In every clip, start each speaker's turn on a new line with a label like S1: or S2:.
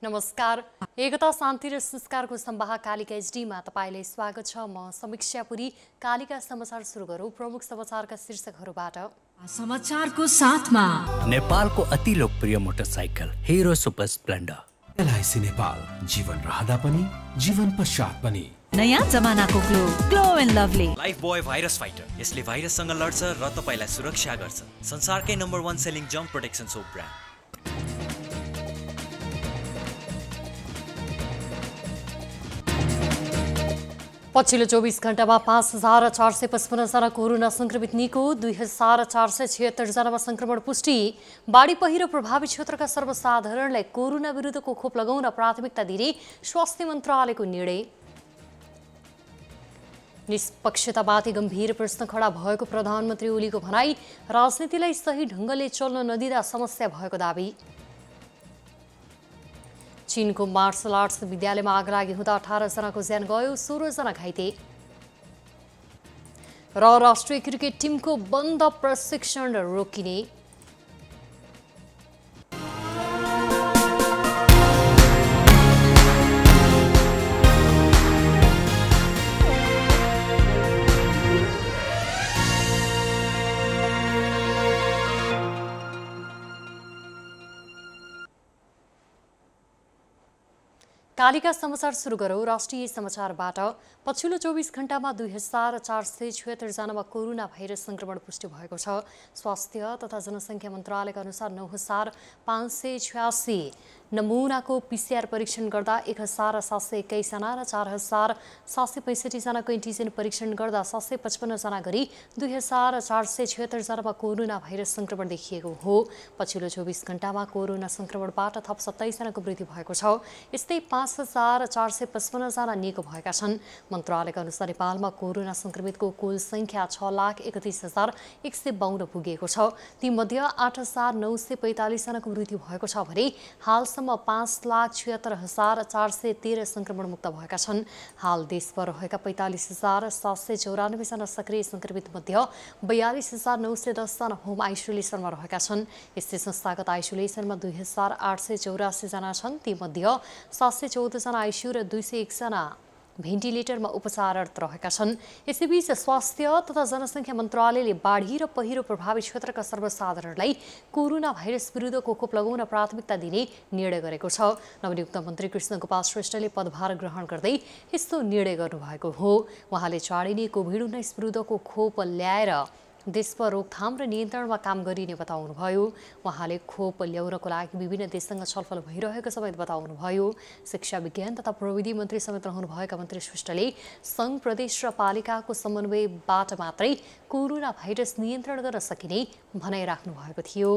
S1: नमस्कार। एकता शान्ति र संस्कारको संवाहक कालिका एचडीमा तपाईलाई स्वागत छ। म समीक्षापुरी। कालिका समाचार सुरु गरौँ प्रमुख समाचारका शीर्षकहरूबाट।
S2: समाचारको साथमा
S3: नेपालको अति लोकप्रिय motorcycle Hero super Splendor.
S4: LIC Nepal, जीवन रहँदा पनि जीवन पश्चात पनि।
S2: नयाँ जमानाको Glow and Lovely
S5: Lifebuoy virus fighter. यसले भाइरससँग लड्छ र तपाईलाई सुरक्षा गर्छ। संसारकै नम्बर 1 सेलिङ जम्प प्रोटेक्सन सोप ब्रान्ड।
S1: पछिल्लो 24 घण्टामा 5455 जना कोरोना संक्रमित निको, 2476 जनामा संक्रमण पुष्टि। बाढी पहिरो प्रभावित क्षेत्रका सर्वसाधारणलाई कोरोना विरुद्धको खोप लगाउन प्राथमिकता दिने स्वास्थ्य मन्त्रालयको निर्णय। निष्पक्षतामाथि गम्भीर प्रश्न खडा भएको प्रधानमन्त्री ओलीको भनाई। राजनीतिलाई सही ढङ्गले चल्न नदिँदा समस्या भएको दाबी। चीनको मार्शल आर्ट्स विद्यालयमा आगलागी हुँदा 18 जनाको ज्यान गयो, 16 जना घाइते। र राष्ट्रिय क्रिकेट टिमको बन्द प्रशिक्षण रोकिने। कालिका समाचार सुरु गरौँ राष्ट्रिय समाचारबाट। पछिल्लो 24 घण्टामा 2476 जनामा कोरोना भाइरस संक्रमण पुष्टि भएको छ। स्वास्थ्य तथा जनसङ्ख्या मन्त्रालयका अनुसार 9586 नमुनाको पीसीआर परीक्षण गर्दा 1721 जना र 4765 जनाको एन्टिजेन परीक्षण गर्दा 755 जना गरी 2476 जनामा कोरोना भाइरस संक्रमण देखिएको हो। पछिल्लो 24 घण्टामा कोरोना संक्रमणबाट थप 27 जनाको मृत्यु भएको छ। यस्तै 5455 जना निको भएका छन्। मन्त्रालयका अनुसार नेपालमा कोरोना संक्रमितको कुल संख्या 6,31,152 पुगेको छ। तीमध्ये 8,945 जनाको मृत्यु भएको छ भने हालसम्म 5,76,413 संक्रमण मुक्त भएका छन्। हाल देशभर रहेका 45,794 जना सक्रिय संक्रमित मध्ये 42,910 जना होम आइसोलेसनमा रहेका छन्। यस्तै संस्थागत आइसोलेसनमा 2,884 जना छन्। तीमध्ये 714 जना आइसियु र 201 जना भेन्टिलेटरमा उपचाररत रहेका छन्। यसैबीच स्वास्थ्य तथा जनसङ्ख्या मन्त्रालयले बाढी र पहिरो प्रभावित क्षेत्रका सर्वसाधारणलाई कोरोना भाइरस विरुद्धको खोप लगाउन प्राथमिकता दिने निर्णय गरेको छ। नवनियुक्त मन्त्री कृष्णगोपाल श्रेष्ठले पदभार ग्रहण गर्दै यस्तो निर्णय गर्नुभएको हो। उहाँले चाँडै नै कोभिड-19 विरुद्धको खोप ल्याएर देशभर रोकथाम र नियन्त्रणमा काम गरिने बताउनुभयो। उहाँले खोप ल्याउनको लागि विभिन्न देशसँग छलफल भइरहेको समेत बताउनुभयो। शिक्षा विज्ञान तथा प्रविधि मन्त्री समेत रहनुभएका मन्त्री श्रेष्ठले सङ्घ, प्रदेश र पालिकाको समन्वयबाट मात्रै कोरोना भाइरस नियन्त्रण गर्न सकिने भनाइराख्नु भएको थियो।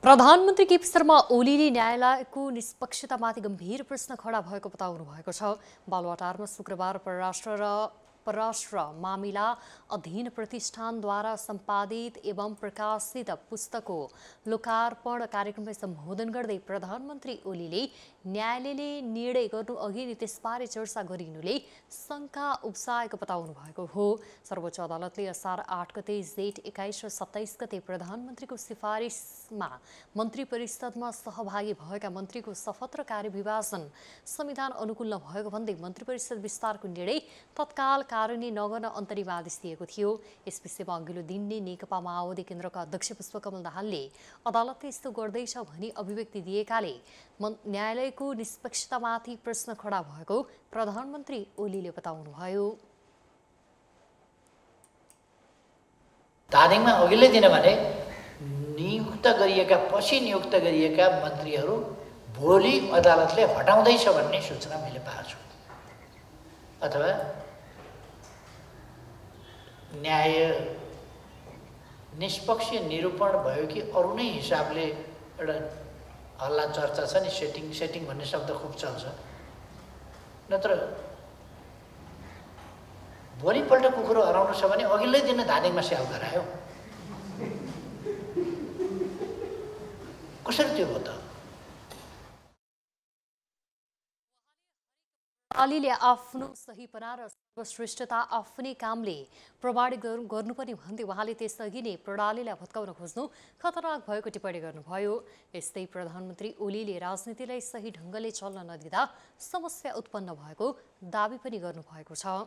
S1: प्रधानमन्त्री केपी शर्मा ओलीले न्यायालयको निष्पक्षतामाथि गम्भीर प्रश्न खडा भएको बताउनु भएको छ। बालुवाटारमा शुक्रबार परराष्ट्र मामिला अध्ययन प्रतिष्ठानद्वारा सम्पादित एवं प्रकाशित पुस्तकको लोकार्पण कार्यक्रमलाई सम्बोधन गर्दै प्रधानमन्त्री ओलीले न्यायालयले निर्णय गर्नु अघि नै त्यसबारे चर्चा गरिनुले शङ्का उब्जाएको बताउनु भएको हो। सर्वोच्च अदालतले असार 8 गते, जेठ 21 र 27 गते प्रधानमन्त्रीको सिफारिसमा मन्त्री परिषदमा सहभागी भएका मन्त्रीको शपथ र कार्यविभाजन संविधान अनुकूल नभएको भन्दै मन्त्री परिषद विस्तारको निर्णय तत्काल कार्यान्वयन नगर्न अन्तरिम आदेश दिएको थियो। यस विषयमा अघिल्लो दिन नै नेकपा माओवादी केन्द्रका अध्यक्ष पुष्पकमल दाहालले अदालतले यस्तो गर्दैछ भनी अभिव्यक्ति दिएकाले न्यायालयको निष्पक्षतामाथि प्रश्न खडा भएको प्रधानमन्त्री ओलीले बताउनुभयो।
S6: धादिङमा अघिल्लै दिन भने पछि नियुक्त गरिएका मन्त्रीहरू भोलि अदालतले हटाउँदैछ भन्ने सूचना मैले पाएको छु। अथवा न्याय निष्पक्ष निरूपण भयो कि अरू नै हिसाबले एउटा हल्ला चर्चा छ नि, सेटिङ भन्ने शब्द खुब चल्छ। नत्र भोलिपल्ट कुकुरो हराउनु छ भने अघिल्लै दिन धादिङमा स्याल गरायो। कसरी त्यो हो त?
S1: प्रणालीले आफ्नो सहीपना र सर्वश्रेष्ठता आफ्नै कामले प्रमाणित गर्नुपर्ने भन्दै उहाँले त्यसअघि नै प्रणालीलाई भत्काउन खोज्नु खतरनाक भएको टिप्पणी गर्नुभयो। यस्तै प्रधानमन्त्री ओलीले राजनीतिलाई सही ढङ्गले चल्न नदिँदा समस्या उत्पन्न भएको दावी पनि गर्नुभएको छ।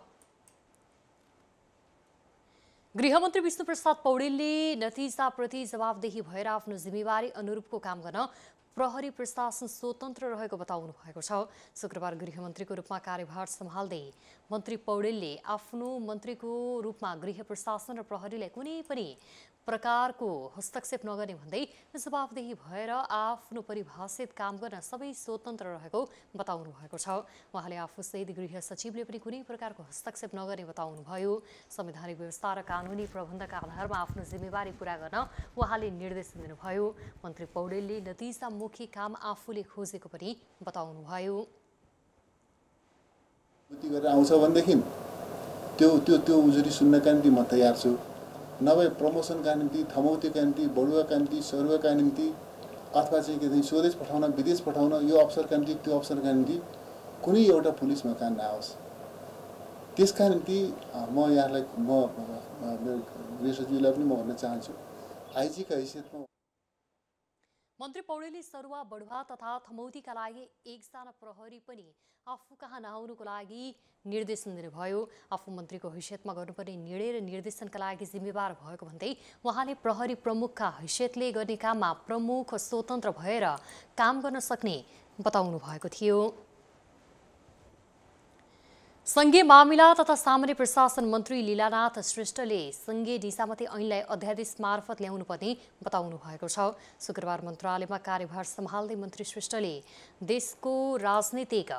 S1: गृहमन्त्री विष्णुप्रसाद पौडेलले नतिजाप्रति जवाबदेही भएर आफ्नो जिम्मेवारी अनुरूपको काम गर्न प्रहरी प्रशासन स्वतन्त्र रहेको बताउनु भएको छ। शुक्रबार गृहमन्त्रीको रूपमा कार्यभार सम्हाल्दै मन्त्री पौडेलले आफ्नो मन्त्रीको रूपमा गृह प्रशासन र प्रहरीलाई कुनै पनि प्रकारको हस्तक्षेप नगर्ने भन्दै जवाबदेही भएर आफ्नो परिभाषित काम गर्न सबै स्वतन्त्र रहेको बताउनु भएको छ। उहाँले आफूसहित गृह सचिवले पनि कुनै प्रकारको हस्तक्षेप नगर्ने बताउनुभयो। संवैधानिक व्यवस्था र कानुनी प्रबन्धका आधारमा आफ्नो जिम्मेवारी पूरा गर्न उहाँले निर्देशन दिनुभयो। मन्त्री पौडेलले नतिजामुखी काम आफूले खोजेको पनि बताउनुभयो।
S7: आउँछ भनेदेखि त्यो उजुरी सुन्नका निम्ति म तयार छु, नभए प्रमोसनका निम्ति, थमौतीका निम्ति, बढुवाका निम्ति, सरुवाका निम्ति अथवा चाहिँ के भन्छ स्वदेश पठाउन, विदेश पठाउन, यो अवसरका निम्ति त्यो अवसरका निम्ति कुनै एउटा पुलिस मकान नआओस्। त्यसका निम्ति म यहाँलाई गृह सचिवलाई पनि म भन्न चाहन्छु, आइजीका हैसियतमा
S1: मन्त्री पौडेलले सरुवा, बढुवा तथा थमौतीका लागि एकजना प्रहरी पनि आफू कहाँ नआउनुको लागि निर्देशन दिनुभयो। आफू मन्त्रीको हैसियतमा गर्नुपर्ने निर्णय र निर्देशनका लागि जिम्मेवार भएको भन्दै उहाँले प्रहरी प्रमुखका हैसियतले गर्ने काममा प्रमुख स्वतन्त्र भएर काम गर्न सक्ने बताउनु भएको थियो। संघीय मामिला तथा सामान्य प्रशासन मन्त्री लीलानाथ श्रेष्ठले संघीय निजामती ऐनलाई अध्यादेश मार्फत ल्याउनुपर्ने बताउनु भएको छ। शुक्रबार मन्त्रालयमा कार्यभार सम्हाल्दै मन्त्री श्रेष्ठले देशको राजनीतिक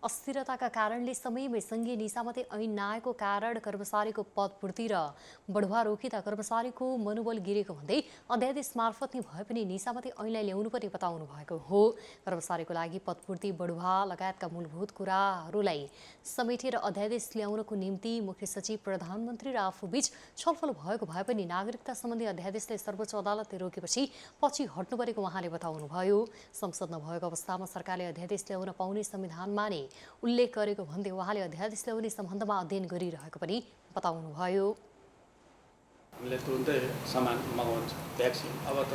S1: अस्थिरताका कारणले समयमै संघीय निजामती ऐन नआएको कारण कर्मचारीको पदपूर्ति र बढुवा रोकिँदा कर्मचारीको मनोबल गिरेको भन्दै अध्यादेश मार्फत नै भए पनि निजामती ऐनलाई ल्याउनुपर्ने बताउनु भएको हो। कर्मचारीको लागि पदपूर्ति, बढुवा लगायतका मूलभूत कुराहरूलाई समेटेर अध्यादेश ल्याउनको निम्ति मुख्य सचिव, प्रधानमन्त्री र आफूबीच छलफल भएको भए पनि नागरिकता सम्बन्धी अध्यादेशलाई सर्वोच्च अदालतले रोकेपछि पछि हट्नु परेको उहाँले बताउनुभयो। संसद नभएको अवस्थामा सरकारले अध्यादेश ल्याउन पाउने संविधानमा नै उल्लेख गरेको भन्दै उहाँले अध्यादेश ल्याउने सम्बन्धमा अध्ययन गरिरहेको पनि बताउनुभयो।
S8: हामीले तुरुन्तै सामान मगाउँछ, भ्याक्सिन। अब त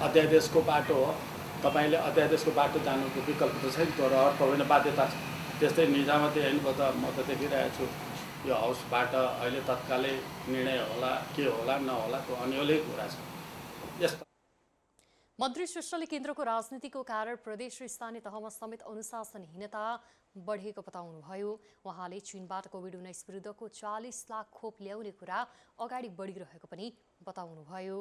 S8: अध्यादेशको बाटो हो, तपाईँले अध्यादेशको बाटो जानुको विकल्प त छैन, तर अर्को होइन, बाध्यता छ। त्यस्तै निजामती ऐनको त म त देखिरहेको छु, यो हाउसबाट अहिले तत्कालै निर्णय होला के होला नहोला त्यो अन्यलै कुरा छ। यस्तो
S1: मन्त्री श्रेष्ठले केन्द्रको राजनीतिको कारण प्रदेश र स्थानीय तहमा समेत अनुशासनहीनता बढेको बताउनुभयो। उहाँले चीनबाट कोभिड-19 विरुद्धको 40 लाख खोप ल्याउने कुरा अगाडि बढिरहेको पनि बताउनुभयो।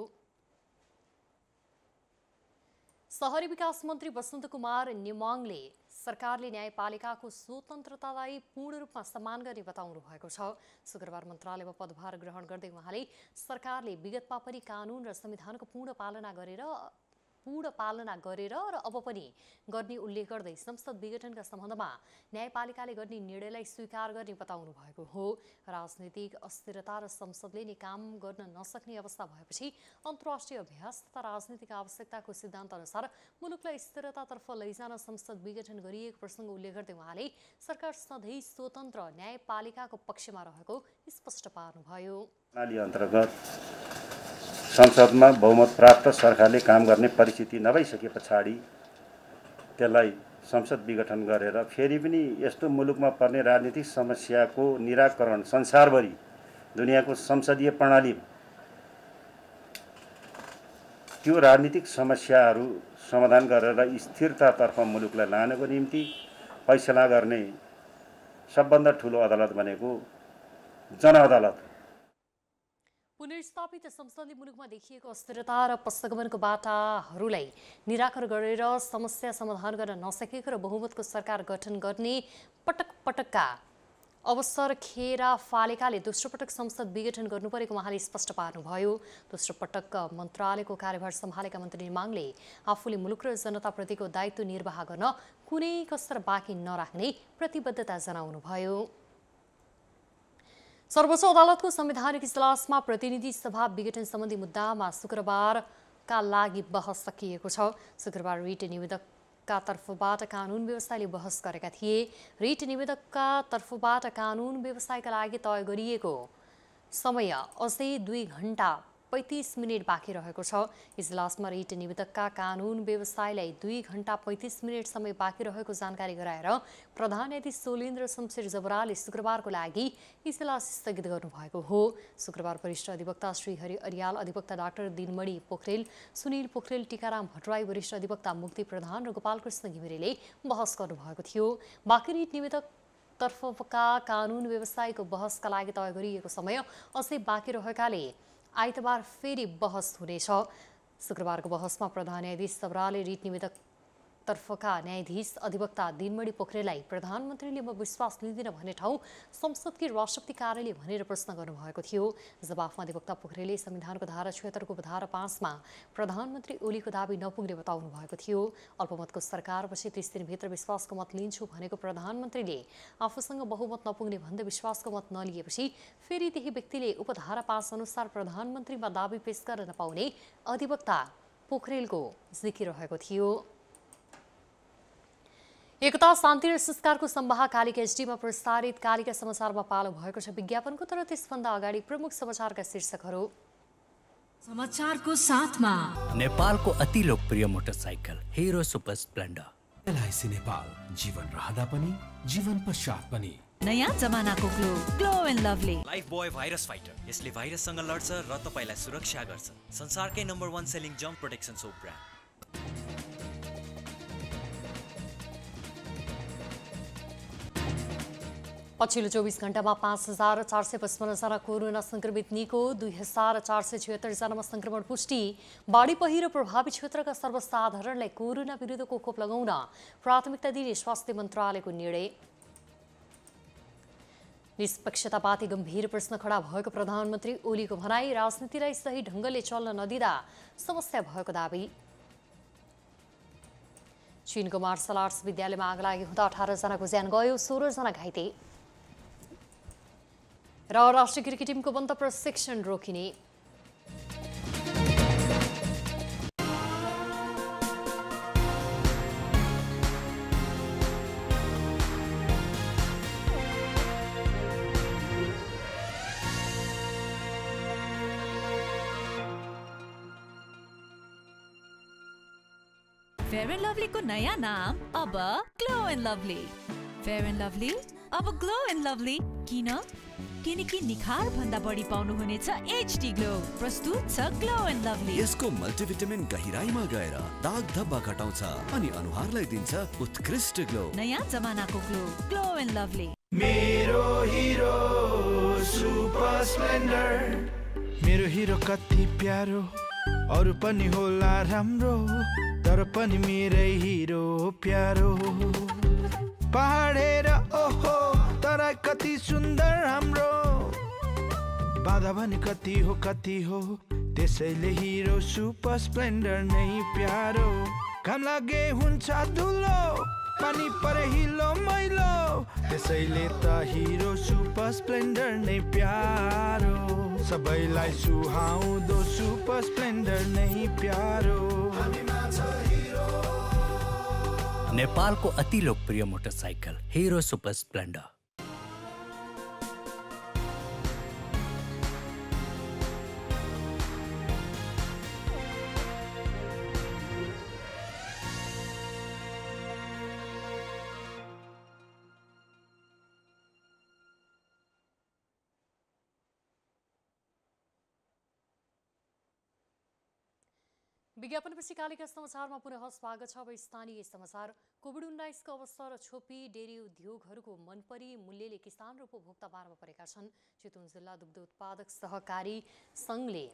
S1: शहरी विकास मन्त्री वसन्त कुमार नेमाङले सरकारले न्यायपालिकाको स्वतन्त्रतालाई पूर्ण रूपमा सम्मान गर्ने बताउनु भएको छ। शुक्रबार मन्त्रालयमा पदभार ग्रहण गर्दै उहाँले सरकारले विगतमा पनि कानुन र संविधानको पूर्ण पालना गरेर र अब पनि गर्ने उल्लेख गर्दै संसद विघटनका सम्बन्धमा न्यायपालिकाले गर्ने निर्णयलाई स्वीकार गर्ने बताउनु भएको हो। राजनीतिक अस्थिरता र संसदले नै काम गर्न नसक्ने अवस्था भएपछि अन्तर्राष्ट्रिय अभ्यास तथा राजनीतिक आवश्यकताको सिद्धान्त अनुसार मुलुकलाई स्थिरतातर्फ लैजान संसद विघटन गरिएको प्रसङ्ग उल्लेख गर्दै उहाँले सरकार सधैँ स्वतन्त्र न्यायपालिकाको पक्षमा रहेको स्पष्ट पार्नुभयो।
S9: संसदमा बहुमत प्राप्त सरकारले काम गर्ने परिस्थिति नभइसके पछाडि त्यसलाई संसद विघटन गरेर फेरि पनि यस्तो मुलुकमा पर्ने राजनीतिक समस्याको निराकरण संसारभरि दुनियाँको संसदीय प्रणाली त्यो राजनीतिक समस्याहरू समाधान गरेर स्थिरतातर्फ मुलुकलाई लानको निम्ति फैसला गर्ने सबभन्दा ठुलो अदालत भनेको जनअदालत।
S1: पुनर्स्थापित संसदले मुलुकमा देखिएको अस्थिरता र पक्षगमनको बाटाहरूलाई निराकरण गरेर समस्या समाधान गर्न नसकेको र बहुमतको सरकार गठन गर्ने पटकका अवसर खेर फालेकाले दोस्रो पटक संसद विघटन गर्नुपरेको उहाँले स्पष्ट पार्नुभयो। दोस्रो पटक मन्त्रालयको कार्यभार सम्हालेका मन्त्री नेमाङले आफूले मुलुक र जनताप्रतिको दायित्व निर्वाह गर्न कुनै कसर बाँकी नराख्ने प्रतिबद्धता जनाउनुभयो। सर्वोच्च अदालतको संवैधानिक इजलासमा प्रतिनिधि सभा विघटन सम्बन्धी मुद्दामा शुक्रबारका लागि बहस सकिएको छ। शुक्रबार रिट निवेदक निवेदकका तर्फबाट कानुन व्यवस्थाले बहस गरेका थिए। रिट निवेदकका तर्फबाट कानुन व्यवसायका लागि तय गरिएको समय अझै 2 घण्टा 35 मिनट बाँकी रहेको छ। इजलासमा रिट निवेदकका कानुन व्यवसायलाई 2 घण्टा 35 मिनट समय बाँकी रहेको जानकारी गराएर प्रधान न्यायाधीश सोलेन्द्र शमशेर जबराले शुक्रबारको लागि इजलास स्थगित गर्नुभएको हो। शुक्रबार वरिष्ठ अधिवक्ता श्रीहरि अर्याल, अधिवक्ता डाक्टर दिनमणि पोखरेल, सुनिल पोखरेल, टीकाराम भट्टराई, वरिष्ठ अधिवक्ता मुक्ति प्रधान र गोपालकृष्ण घिमिरेले बहस गर्नुभएको थियो। बाँकी रिट निवेदक तर्फका कानुन व्यवसायको बहसका लागि तय गरिएको समय अझै बाँकी रहेकाले आइतबार फेरि बहस हुनेछ। शुक्रबारको बहसमा प्रधान न्यायाधीश जबराले रिट निवेदक तर्फका न्यायाधीश अधिवक्ता दिनमणि पोखरेललाई प्रधानमन्त्रीले म विश्वास लिँदिन भन्ने ठाउँ संसदकै राष्ट्रपति कार्यालय भनेर प्रश्न गर्नुभएको थियो। जवाफमा अधिवक्ता पोखरेलले संविधानको धारा 76 को धारा 5 मा प्रधानमन्त्री ओलीको दाबी नपुग्ने बताउनु भएको थियो। अल्पमतको सरकारपछि 30 दिनभित्र विश्वासको मत लिन्छु भनेको प्रधानमन्त्रीले आफूसँग बहुमत नपुग्ने भन्दै विश्वासको मत नलिएपछि फेरि त्यही व्यक्तिले उपधारा 5 अनुसार प्रधानमन्त्रीमा दाबी पेश गर्न नपाउने अधिवक्ता पोखरेलको जिकिरहेको थियो। एकता शान्ति र संस्कारको सम्वाह कालिका एचडीमा प्रसारित कालिका समाचारमा पालो भएको छ विज्ञापनको, तर त्यसभन्दा अगाडि प्रमुख समाचारका शीर्षकहरू।
S2: समाचारको साथमा
S3: नेपालको अति लोकप्रिय motorcycle Hero super Splendor.
S4: LIC Nepal, जीवन रहँदा पनि जीवन पश्चात पनि।
S2: नयाँ जमानाको Glow and Lovely
S5: Lifebuoy virus fighter, यसले भाइरससँग लड्छ र तपाईलाई सुरक्षा गर्छ। संसारकै नम्बर 1 सेलिङ जम्प प्रोटेक्सन सोप ब्रान्ड।
S1: पछिल्लो 24 घण्टामा 5455 जना कोरोना संक्रमित निको, 2476 जनामा संक्रमण पुष्टि। बाढी पहिरो प्रभावित क्षेत्रका सर्वसाधारणलाई कोरोना विरुद्धको खोप लगाउन प्राथमिकता दिने स्वास्थ्य मन्त्रालयको निर्णय। निष्पक्षतामाथि गम्भीर प्रश्न खडा भएको प्रधानमन्त्री ओलीको भनाई, राजनीतिलाई सही ढङ्गले चल्न नदिँदा समस्या भएको दावी। चीनको मार्शल आर्ट्स विद्यालयमा आग लागि हुँदा 18 जनाको ज्यान गयो, 16 जना घाइते। र राष्ट्रिय क्रिकेट टिमको बन्द प्रशिक्षण रोकिने।
S2: फेयर एन्ड लभलीको नयाँ नाम अब glow and lovely. Fair and lovely अब ग्लो एन्ड लभली किन? किनकि निखार भन्दा बढी पाउनुहुनेछ एचडी ग्लो। प्रस्तुत छ ग्लो एन्ड लभली।
S10: यसको मल्टिभिटामिन गहिराईमा गएर दाग धब्बा घटाउँछ अनि अनुहारलाई दिन्छ उत्कृष्ट ग्लो।
S2: नयाँ जमानाको ग्लो एन्ड लभली।
S11: मेरो हिरो सुपर स्प्लेन्डर। मेरो हिरो कति प्यारो, अरु पनि होला राम्रो, तर पनि मेरै हिरो प्यारो। पहाडेर ओहो तर कति सुन्दर हाम्रो, बाधा भने कति हो, त्यसैले हिरो सुपर स्प्लेन्डर नै प्यारो। घाम लागे हुन्छ धुलो, पानी परे हिलो मैलो, त्यसैले त हिरो सुपर स्प्लेन्डर नै प्यारो। सबैलाई सुहाउँदो सुपर स्प्लेन्डर नै प्यारो।
S3: नेपालको अति लोकप्रिय मोटरसाइकल हिरो सुपर स्प्लेन्डर।
S1: विज्ञापनपछि कालिका समाचारमा पुनः स्वागत छ। अब स्थानीय समाचार। कोभिड-19 को अवसर छोपी डेरी उद्योगहरूको मनपरी मूल्यले किसान र उपभोक्ता बारमा परेका छन्। चितवन जिल्ला दुग्ध उत्पादक सहकारी सङ्घले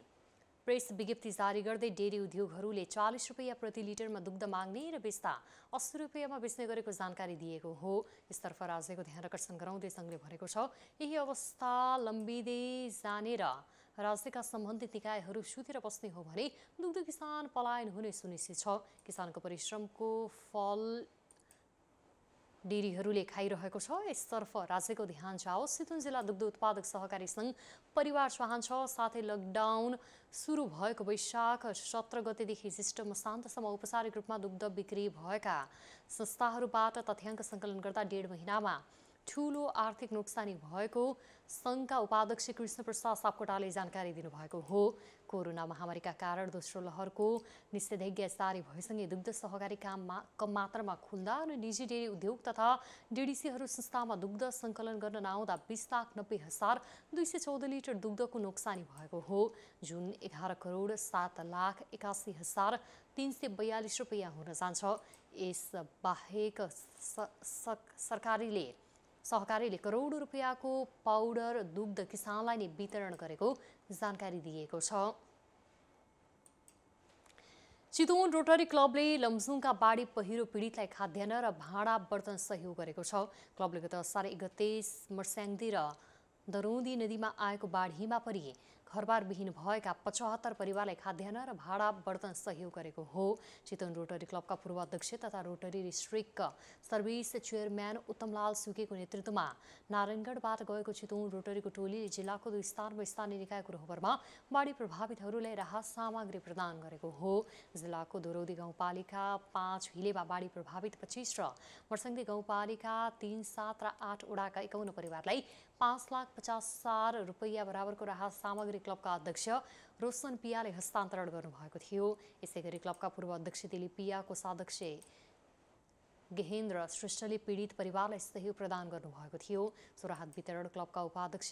S1: प्रेस विज्ञप्ति जारी गर्दै डेरी उद्योगहरूले 40 रुपैयाँ प्रति लिटरमा दुग्ध माग्ने र बेच्दा 80 रुपैयाँमा बेच्ने गरेको जानकारी दिएको हो। यसतर्फ राज्यको ध्यान आकर्षण गराउँदै सङ्घले भनेको छ, यही अवस्था लम्बिँदै जाने र राज्यका सम्बन्धित निकायहरू सुतेर बस्ने हो भने दुग्ध किसान पलायन हुने सुनिश्चित छ। किसानको परिश्रमको फल डेरीहरूले खाइरहेको छ। यसतर्फ राज्यको ध्यान जाओस्। चितवन जिल्ला दुग्ध उत्पादक सहकारी सङ्घ परिवार चाहन्छ साथै लकडाउन सुरु भएको वैशाख 17 गतेदेखि ज्येष्ठ मसान्तसम्म औपचारिक रूपमा दुग्ध बिक्री भएका संस्थाहरूबाट तथ्याङ्क सङ्कलन गर्दा 1.5 महिनामा ठूलो आर्थिक नोक्सानी भएको सङ्घका उपाध्यक्ष कृष्णप्रसाद सापकोटाले जानकारी दिनुभएको हो। कोरोना महामारीका कारण दोस्रो लहरको निषेधाज्ञा जारी भएसँगै दुग्ध सहकारी काममा कम मात्रामा खुल्दा अनि निजी डेरी उद्योग तथा डिडिसीहरू संस्थामा दुग्ध सङ्कलन गर्न नआउँदा 20,90,214 लिटर दुग्धको नोक्सानी भएको हो, जुन 11,07,81,342 रुपैयाँ हुन जान्छ। यस बाहेक सहकारीले करोडौं रुपैयाँको पाउडर दुग्ध किसानलाई नै वितरण गरेको जानकारी दिएको छ। चितवन रोटरी क्लबले लमजुङका बाढी पहिरो पीडितलाई खाद्यान्न र भाँडा बर्तन सहयोग गरेको छ। क्लबले गत 31 मर्स्याङ्दी र दरौदी नदीमा आएको बाढीमा परि घरबार विहीन भएका 75 परिवारलाई खाद्यान्न र भाँडा बर्तन सहयोग गरेको हो। चितवन रोटरी क्लबका पूर्व अध्यक्ष तथा रोटरी डिस्ट्रिक्ट सर्भिस चेयरम्यान उत्तमलाल सुकेको नेतृत्वमा नारायणगढबाट गएको चितवन रोटरीको टोलीले जिल्लाको 2 स्थानमा स्थानीय निकायको रोहबरमा बाढी प्रभावितहरूलाई राहत सामग्री प्रदान गरेको हो। जिल्लाको दरौदी गाउँपालिका 5 हिलेमा बाढी प्रभावित 25 र मर्स्याङ्दी गाउँपालिका 3, 7 र 8 वडाका 51 परिवारलाई 5,50,000 रुपैयाँ बराबरको राहत सामग्री क्लबका अध्यक्ष रोशन पियाले हस्तान्तरण गर्नुभएको थियो। यसैगरी क्लबका पूर्व अध्यक्ष दिलीप पिया, कोषाध्यक्ष गेहेन्द्र श्रेष्ठले पीडित परिवारलाई सहयोग प्रदान गर्नुभएको थियो। सो राहत वितरण क्लबका उपाध्यक्ष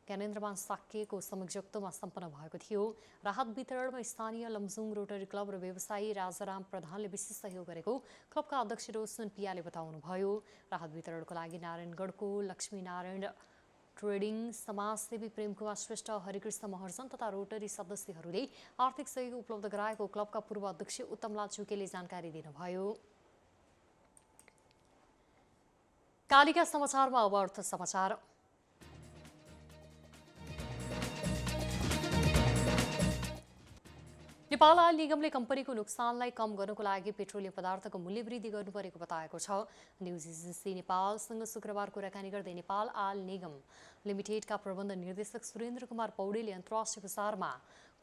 S1: ज्ञानेन्द्रमान साक्यको संयोजकत्वमा सम्पन्न भएको थियो। राहत वितरणमा स्थानीय लमजुङ रोटरी क्लब र व्यवसायी राजाराम प्रधानले विशेष सहयोग गरेको क्लबका अध्यक्ष रोशन पियाले बताउनुभयो। राहत वितरणको लागि नारायणगढको लक्ष्मीनारायण ट्रेडिङ, समाजसेवी प्रेमकुमार श्रेष्ठ, हरिकृष्ण महर्जन तथा रोटरी सदस्यहरूले आर्थिक सहयोग उपलब्ध गराएको क्लबका पूर्व अध्यक्ष उत्तमलाल चुकेले जानकारी दिनुभयो। कालिका समाचारमा अब अर्थ समाचार। नेपाल आयल निगमले कम्पनीको नोक्सानलाई कम गर्नको लागि पेट्रोलियम पदार्थको मूल्य वृद्धि गर्नुपरेको बताएको छ। न्युज एजेन्सी नेपालसँग शुक्रबार कुराकानी गर्दै नेपाल आयल निगम लिमिटेडका प्रबन्ध निर्देशक सुरेन्द्र कुमार पौडेलले अन्तर्राष्ट्रिय बजारमा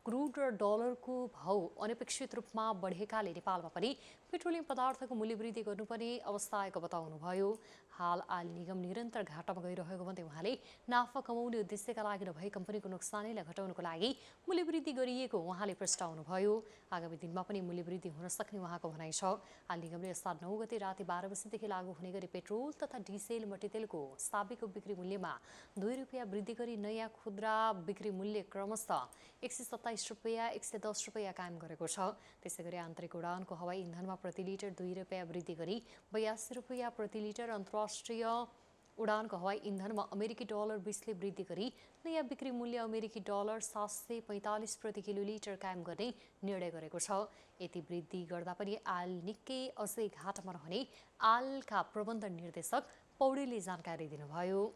S1: क्रुड र डलरको भाउ अनपेक्षित रूपमा बढेकाले नेपालमा पनि पेट्रोलियम पदार्थको मूल्य वृद्धि गर्नुपर्ने अवस्था आएको बताउनुभयो। हाल आयल निगम निरन्तर घाटामा गइरहेको भन्दै उहाँले नाफा कमाउने उद्देश्यका लागि नभई कम्पनीको नोक्सानीलाई घटाउनको लागि मूल्य वृद्धि गरिएको उहाँले प्रस्ताउनुभयो। आगामी दिनमा पनि मूल्य वृद्धि हुन सक्ने उहाँको भनाइ छ। आयल निगमले असार 9 गते राति 12 बजेदेखि लागू हुने गरी पेट्रोल तथा डिजेल मट्टीतेलको साबिक बिक्री मूल्यमा 2 रुपैयाँ वृद्धि गरी नयाँ खुद्रा बिक्री मूल्य क्रमशः 127 रुपैयाँ 110 रुपैयाँ कायम गरेको छ। त्यसैगरी आन्तरिक उडानको हवाई इन्धनमा प्रति लिटर 2 रुपैयाँ वृद्धि गरी 82 रुपैयाँ प्रति लिटर, अन्तर्राष्ट्रिय उडानको हवाई इन्धनमा अमेरिकी डलर 20ले वृद्धि गरी नयाँ बिक्री मूल्य अमेरिकी डलर 745 प्रति किलोलिटर कायम गर्ने निर्णय गरेको छ। यति वृद्धि गर्दा पनि आयल निकै अझै घाटामा रहने आयलका प्रबन्ध निर्देशक पौडेलले जानकारी दिनुभयो।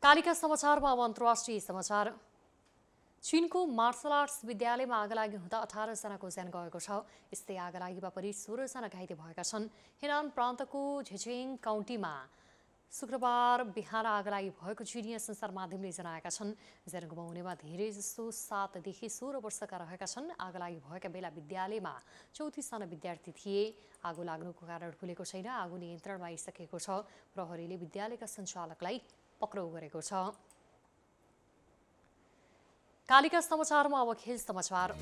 S1: कालिका समाचारमा अब अन्तर्राष्ट्रिय समाचार। चीनको मार्शल आर्ट्स विद्यालयमा आगलागी हुँदा 18 जनाको ज्यान गएको छ। यस्तै आगलागीमा परि 16 जना घाइते भएका छन्। हेनान प्रान्तको झेचेङ काउन्टीमा शुक्रबार बिहान आगलागी भएको चिनिया सञ्चार माध्यमले जनाएका छन्। ज्यान गुमाउनेमा धेरै जसो 7 देखि 16 वर्षका रहेका छन्। आगलागी भएका बेला विद्यालयमा 34 जना विद्यार्थी थिए। आगो लाग्नुको कारण खुलेको छैन। आगो नियन्त्रणमा आइसकेको छ। प्रहरीले विद्यालयका सञ्चालकलाई पक्राउ गरेको छ। कालिका समाचारमा अब खेल समाचार।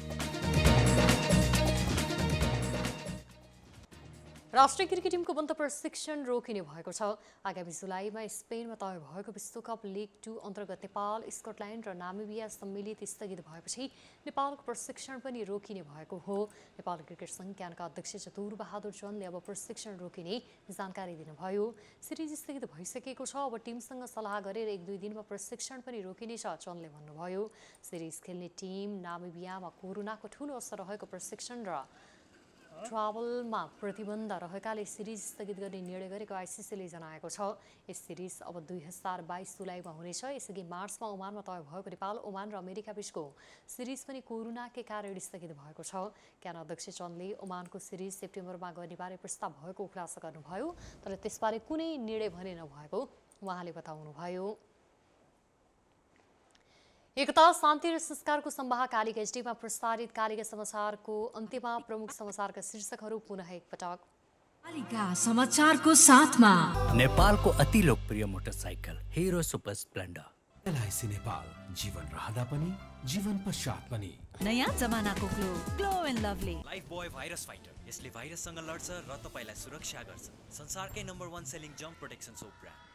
S1: राष्ट्रिय क्रिकेट टिमको बन्द प्रशिक्षण रोकिने भएको छ। आगामी जुलाईमा स्पेनमा तय भएको विश्वकप लिग 2 अन्तर्गत नेपाल, स्कटल्यान्ड र नामिबिया सम्मिलित स्थगित भएपछि नेपालको प्रशिक्षण पनि रोकिने भएको हो। नेपाल क्रिकेट संघका अध्यक्ष चतुरबहादुर चन्दले अब प्रशिक्षण रोकिने जानकारी दिनुभयो। सिरिज स्थगित भइसकेको छ। अब टिमसँग सल्लाह गरेर 1-2 दिनमा प्रशिक्षण पनि रोकिनेछ चन्दले भन्नुभयो। सिरिज खेल्ने टिम नामिबियामा कोरोनाको ठूलो असर रहेको प्रशिक्षण र ट्राभलमा प्रतिबन्ध रहेकाले सिरिज स्थगित गर्ने निर्णय गरेको आइसिसीले जनाएको छ। यस सिरिज अब 2022 जुलाईमा हुनेछ। यसअघि मार्चमा ओमानमा तय भएको नेपाल, ओमान र अमेरिका बीचको सिरिज पनि कोरोनाकै कारण स्थगित भएको छ। क्यान अध्यक्ष चन्दले ओमानको सिरिज सेप्टेम्बरमा गर्नेबारे प्रस्ताव भएको खुलासा गर्नुभयो, तर त्यसबारे कुनै निर्णय भने नभएको उहाँले बताउनुभयो। एकता, शान्ति र संस्कारको सम्वाह कालिका एचडीमा प्रसारित कालिका समाचारको अन्त्यमा प्रमुख समाचारका शीर्षकहरू पुनः एकपटक।
S2: कालिका समाचारको साथमा
S3: नेपालको अति लोकप्रिय motorcycle Hero super Splendor.
S4: LIC Nepal, जीवन रहँदा पनि जीवन पश्चात पनि।
S2: नयाँ जमानाको Glow and Lovely
S5: Lifebuoy virus fighter. यसले भाइरससँग लड्छ र तपाईलाई सुरक्षा गर्छ। संसारकै नम्बर 1 सेलिङ जम्प प्रोटेक्सन सोप ब्रान्ड।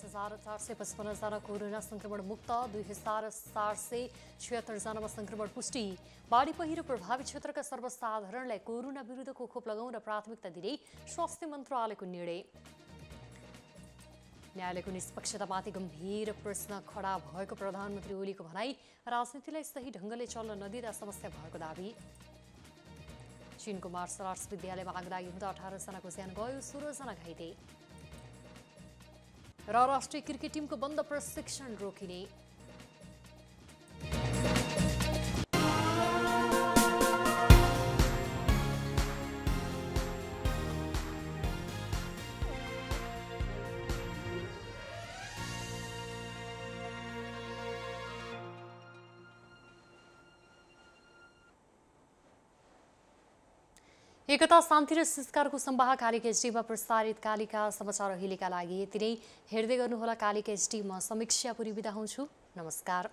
S1: 5,455 जना कोरोना संक्रमण मुक्त, 2,476 जनामा संक्रमण पुष्टि। बाढी पहिरो प्रभावित क्षेत्रका सर्वसाधारणलाई कोरोना विरुद्धको खोप लगाउन प्राथमिकता दिने स्वास्थ्य मन्त्रालयको निर्णय। न्यायालयको निष्पक्षतामाथि गम्भीर प्रश्न खडा भएको प्रधानमन्त्री ओलीको भनाई। राजनीतिलाई सही ढङ्गले चल्न नदिँदा समस्या भएको दावी। चीनको मार्शल आर्ट्स विद्यालयमा आगलागी हुँदा 18 जनाको ज्यान गयो, 16 जना घाइते। र राष्ट्रिय क्रिकेट टिमको बन्द प्रशिक्षण रोकिने। एकता, शान्ति र संस्कारको सम्वाह कालिका एचडीमा प्रसारित कालिका समाचार अहिलेका लागि यति नै। हेर्दै गर्नुहोला कालिका एचडी। म समीक्षा पुरी बिदा हुन्छु। नमस्कार।